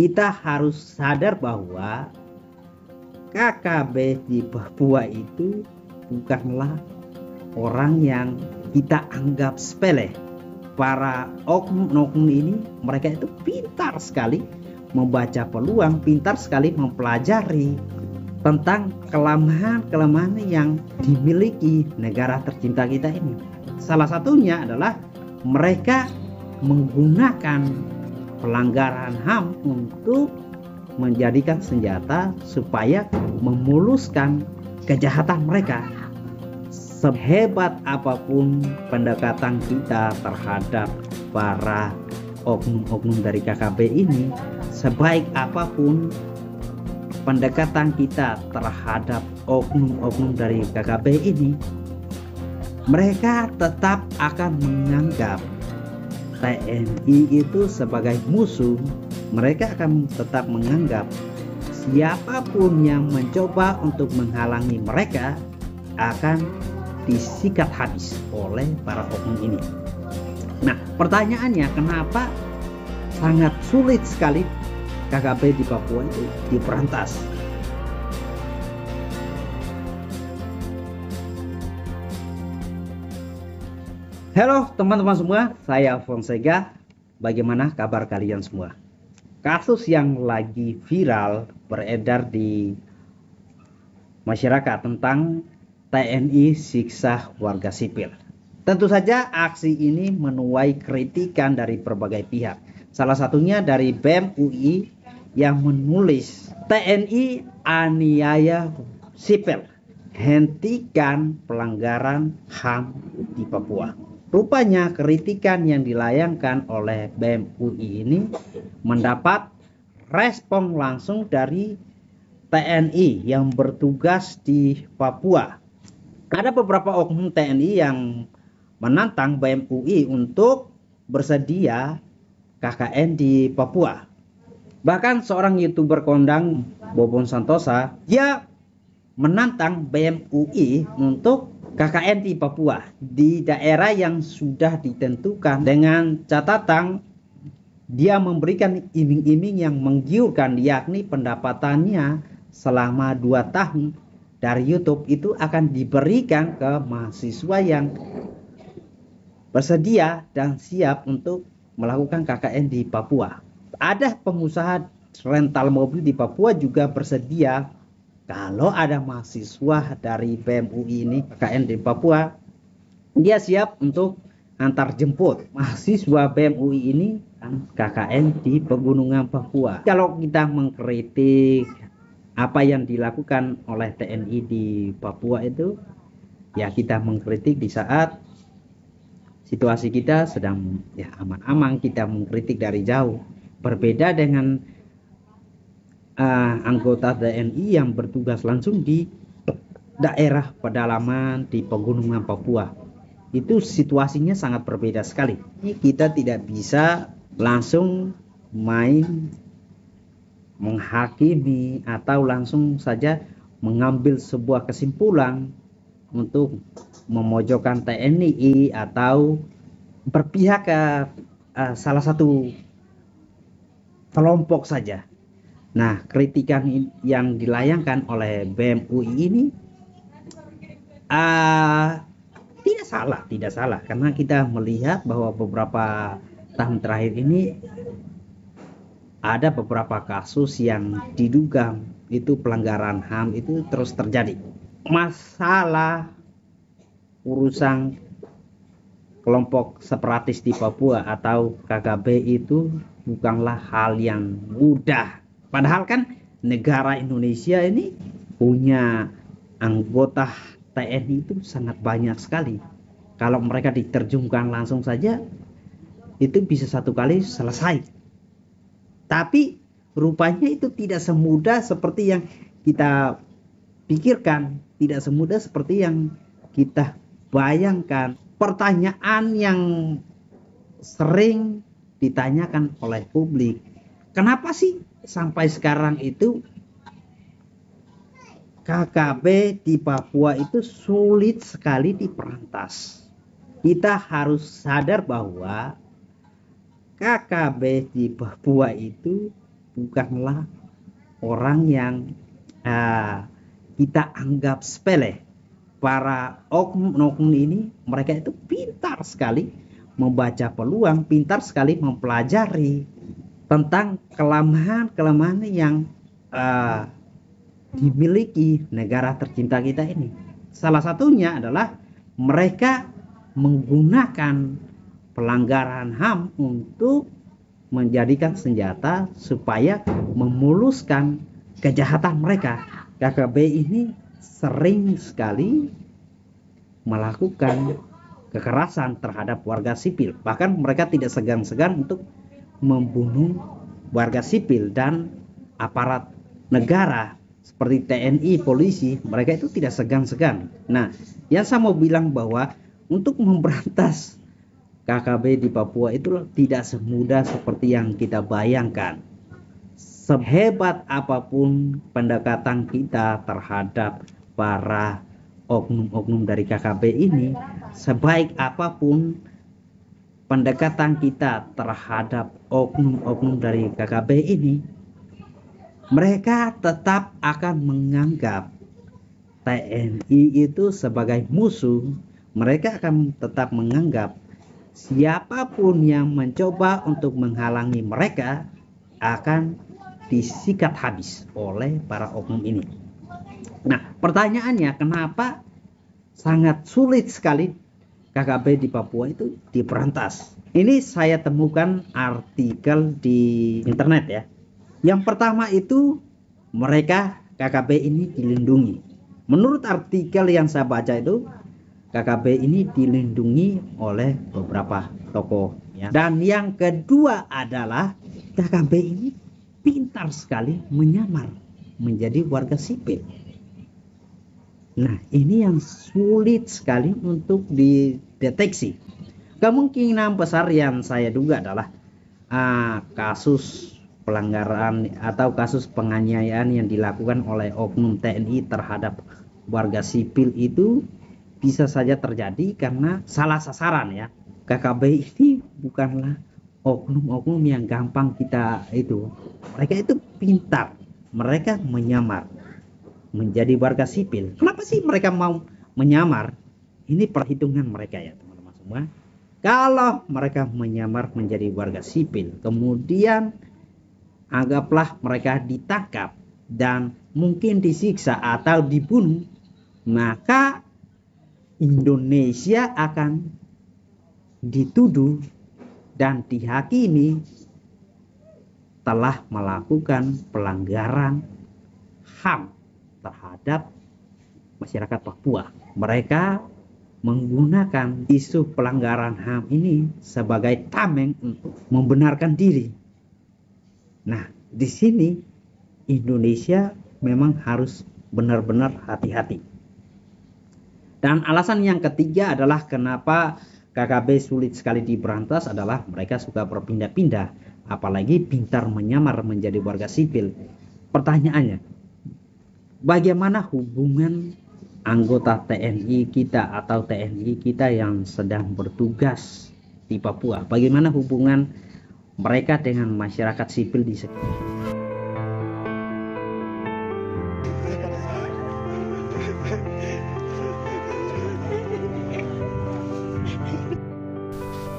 kita harus sadar bahwa KKB di Papua itu bukanlah orang yang kita anggap sepele. Para oknum-oknum ini, mereka itu pintar sekali membaca peluang, pintar sekali mempelajari tentang kelemahan-kelemahan yang dimiliki negara tercinta kita ini. Salah satunya adalah mereka menggunakan pelanggaran HAM untuk menjadikan senjata supaya memuluskan kejahatan mereka. Sehebat apapun pendekatan kita terhadap para oknum-oknum dari KKB ini, sebaik apapun pendekatan kita terhadap oknum-oknum dari KKB ini, mereka tetap akan menganggap TNI itu sebagai musuh. Mereka akan tetap menganggap siapapun yang mencoba untuk menghalangi mereka akan disikat habis oleh para oknum ini. Nah, pertanyaannya, kenapa sangat sulit sekali KKB di Papua itu diberantas? Halo teman-teman semua, saya Fonseca. Bagaimana kabar kalian semua? Kasus yang lagi viral beredar di masyarakat tentang TNI siksa warga sipil. Tentu saja aksi ini menuai kritikan dari berbagai pihak. Salah satunya dari BEM UI yang menulis TNI aniaya sipil, hentikan pelanggaran HAM di Papua. Rupanya kritikan yang dilayangkan oleh BEM UI ini mendapat respon langsung dari TNI yang bertugas di Papua. Ada beberapa oknum TNI yang menantang BEM UI untuk bersedia KKN di Papua. Bahkan seorang YouTuber kondang, Bobon Santosa, dia menantang BEM UI untuk KKN di Papua di daerah yang sudah ditentukan, dengan catatan dia memberikan iming-iming yang menggiurkan, yakni pendapatannya selama 2 tahun dari YouTube itu akan diberikan ke mahasiswa yang bersedia dan siap untuk melakukan KKN di Papua. Ada pengusaha rental mobil di Papua juga bersedia, kalau ada mahasiswa dari BEM UI ini KKN di Papua, dia siap untuk antar jemput mahasiswa BEM UI ini KKN di pegunungan Papua. Kalau kita mengkritik apa yang dilakukan oleh TNI di Papua itu, ya kita mengkritik di saat situasi kita sedang ya aman-aman, kita mengkritik dari jauh. Berbeda dengan anggota TNI yang bertugas langsung di daerah pedalaman di pegunungan Papua. Itu situasinya sangat berbeda sekali. Kita tidak bisa langsung main menghakimi atau langsung saja mengambil sebuah kesimpulan untuk memojokkan TNI atau berpihak ke salah satu kelompok saja. Nah, kritikan yang dilayangkan oleh BEM UI ini tidak salah karena kita melihat bahwa beberapa tahun terakhir ini ada beberapa kasus yang diduga itu pelanggaran HAM itu terus terjadi. Masalah urusan kelompok separatis di Papua atau KKB itu bukanlah hal yang mudah. Padahal kan negara Indonesia ini punya anggota TNI itu sangat banyak sekali. Kalau mereka diterjunkan langsung saja, itu bisa satu kali selesai. Tapi rupanya itu tidak semudah seperti yang kita pikirkan, tidak semudah seperti yang kita bayangkan. Pertanyaan yang sering ditanyakan oleh publik, kenapa sih sampai sekarang itu KKB di Papua itu sulit sekali diperantas? Kita harus sadar bahwa KKB di Papua itu bukanlah orang yang kita anggap sepele. Para oknum ini mereka itu pintar sekali membaca peluang, pintar sekali mempelajari tentang kelemahan-kelemahan yang dimiliki negara tercinta kita ini. Salah satunya adalah mereka menggunakan pelanggaran HAM untuk menjadikan senjata supaya memuluskan kejahatan mereka. KKB ini sering sekali melakukan kekerasan terhadap warga sipil. Bahkan mereka tidak segan-segan untuk membunuh warga sipil dan aparat negara seperti TNI, polisi. Mereka itu tidak segan-segan. Nah, yang saya mau bilang bahwa untuk memberantas KKB di Papua itu tidak semudah seperti yang kita bayangkan. Sehebat apapun pendekatan kita terhadap para oknum-oknum dari KKB ini, sebaik apapun pendekatan kita terhadap oknum-oknum dari KKB ini, mereka tetap akan menganggap TNI itu sebagai musuh. Mereka akan tetap menganggap siapapun yang mencoba untuk menghalangi mereka akan disikat habis oleh para oknum ini. Nah, pertanyaannya, kenapa sangat sulit sekali KKB di Papua itu diberantas? Ini saya temukan artikel di internet ya. Yang pertama itu mereka KKB ini dilindungi. Menurut artikel yang saya baca itu KKB ini dilindungi oleh beberapa tokoh ya. Dan yang kedua adalah KKB ini pintar sekali menyamar menjadi warga sipil. Nah, ini yang sulit sekali untuk dideteksi. Kemungkinan besar yang saya duga adalah kasus pelanggaran atau kasus penganiayaan yang dilakukan oleh oknum TNI terhadap warga sipil itu bisa saja terjadi karena salah sasaran ya. KKB ini bukanlah oknum-oknum yang gampang kita itu. Mereka itu pintar, mereka menyamar menjadi warga sipil. Kenapa sih mereka mau menyamar? Ini perhitungan mereka ya teman-teman semua. Kalau mereka menyamar menjadi warga sipil, kemudian anggaplah mereka ditangkap dan mungkin disiksa atau dibunuh, maka Indonesia akan dituduh dan dihakimi telah melakukan pelanggaran HAM terhadap masyarakat Papua. Mereka menggunakan isu pelanggaran HAM ini sebagai tameng untuk membenarkan diri. Nah, di sini Indonesia memang harus benar-benar hati-hati. Dan alasan yang ketiga adalah kenapa KKB sulit sekali diberantas adalah mereka suka berpindah-pindah, apalagi pintar menyamar menjadi warga sipil. Pertanyaannya, bagaimana hubungan anggota TNI kita atau TNI kita yang sedang bertugas di Papua? Bagaimana hubungan mereka dengan masyarakat sipil di sekitar?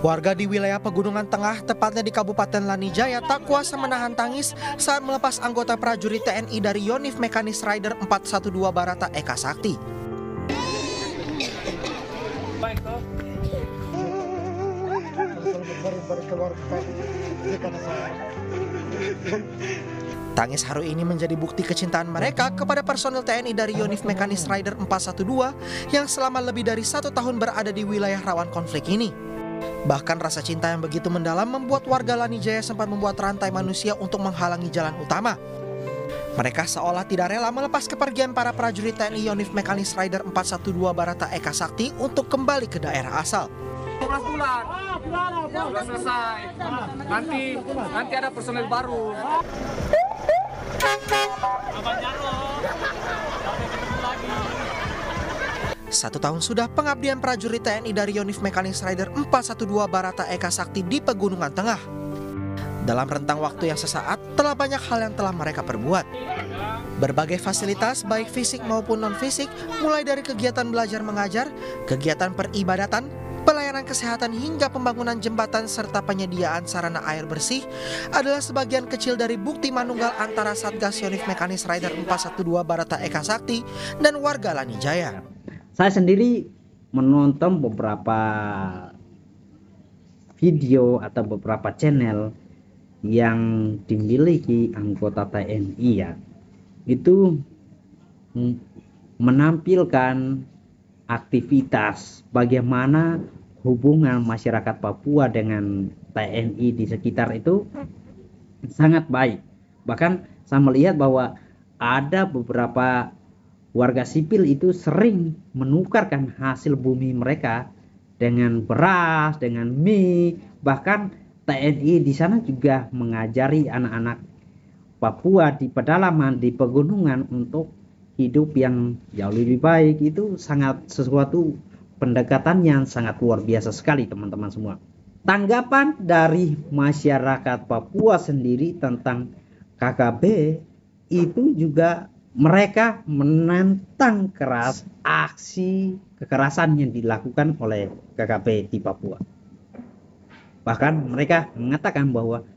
Warga di wilayah Pegunungan Tengah, tepatnya di Kabupaten Lanijaya, tak kuasa menahan tangis saat melepas anggota prajurit TNI dari Yonif Mekanis Rider 412 Barata Eka Sakti. Tangis haru ini menjadi bukti kecintaan mereka kepada personel TNI dari Yonif Mekanis Rider 412 yang selama lebih dari 1 tahun berada di wilayah rawan konflik ini. Bahkan rasa cinta yang begitu mendalam membuat warga Lanijaya sempat membuat rantai manusia untuk menghalangi jalan utama. Mereka seolah tidak rela melepas kepergian para prajurit TNI Yonif Mekanis Rider 412 Barata Eka Sakti untuk kembali ke daerah asal. 12 bulan, sudah selesai. Nanti ada personel baru. 1 tahun sudah pengabdian prajurit TNI dari Yonif Mekanis Rider 412 Barata Eka Sakti di Pegunungan Tengah. Dalam rentang waktu yang sesaat, telah banyak hal yang telah mereka perbuat. Berbagai fasilitas, baik fisik maupun non-fisik, mulai dari kegiatan belajar mengajar, kegiatan peribadatan, pelayanan kesehatan hingga pembangunan jembatan serta penyediaan sarana air bersih adalah sebagian kecil dari bukti manunggal antara Satgas Yonif Mekanis Rider 412 Barata Eka Sakti dan warga Lanijaya. Saya sendiri menonton beberapa video atau beberapa channel yang dimiliki anggota TNI ya, itu menampilkan aktivitas bagaimana hubungan masyarakat Papua dengan TNI di sekitar itu sangat baik. Bahkan saya melihat bahwa ada beberapa warga sipil itu sering menukarkan hasil bumi mereka dengan beras, dengan mie. Bahkan TNI di sana juga mengajari anak-anak Papua di pedalaman, di pegunungan untuk hidup yang jauh lebih baik. Itu sangat sesuatu pendekatan yang sangat luar biasa sekali teman-teman semua. Tanggapan dari masyarakat Papua sendiri tentang KKB itu juga mereka menentang keras aksi kekerasan yang dilakukan oleh KKB di Papua. Bahkan mereka mengatakan bahwa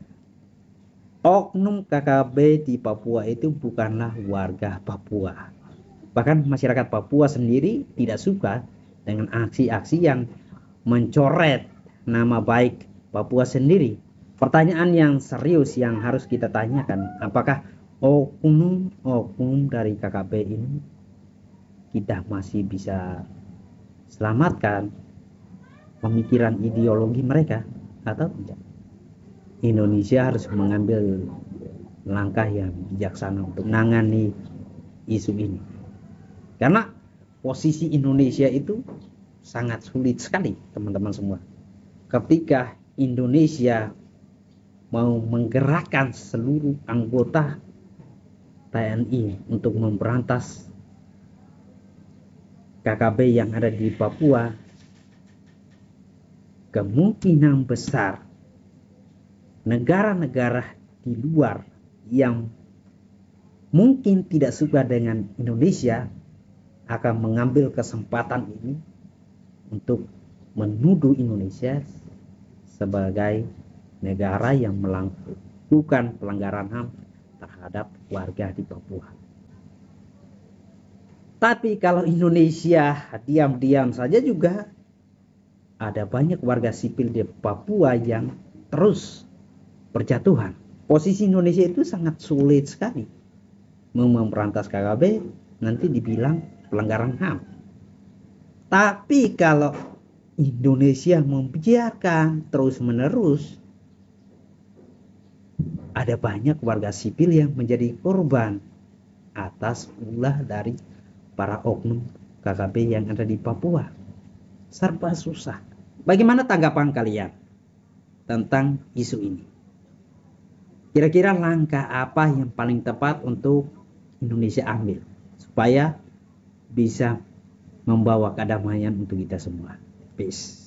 oknum KKB di Papua itu bukanlah warga Papua. Bahkan masyarakat Papua sendiri tidak suka dengan aksi-aksi yang mencoret nama baik Papua sendiri. Pertanyaan yang serius yang harus kita tanyakan, apakah oknum dari KKB ini kita masih bisa selamatkan pemikiran ideologi mereka atau tidak? Indonesia harus mengambil langkah yang bijaksana untuk menangani isu ini, karena posisi Indonesia itu sangat sulit sekali teman-teman semua. Ketika Indonesia mau menggerakkan seluruh anggota TNI untuk memberantas KKB yang ada di Papua, kemungkinan besar negara-negara di luar yang mungkin tidak suka dengan Indonesia akan mengambil kesempatan ini untuk menuduh Indonesia sebagai negara yang melakukan pelanggaran HAM terhadap warga di Papua. Tapi kalau Indonesia diam-diam saja, juga ada banyak warga sipil di Papua yang terus berjatuhan. Posisi Indonesia itu sangat sulit sekali. Mau memberantas KKB nanti dibilang pelanggaran HAM. Tapi kalau Indonesia membiarkan terus-menerus, ada banyak warga sipil yang menjadi korban atas ulah dari para oknum KKB yang ada di Papua. Serba susah. Bagaimana tanggapan kalian tentang isu ini? Kira-kira langkah apa yang paling tepat untuk Indonesia ambil supaya bisa membawa kedamaian untuk kita semua? Peace.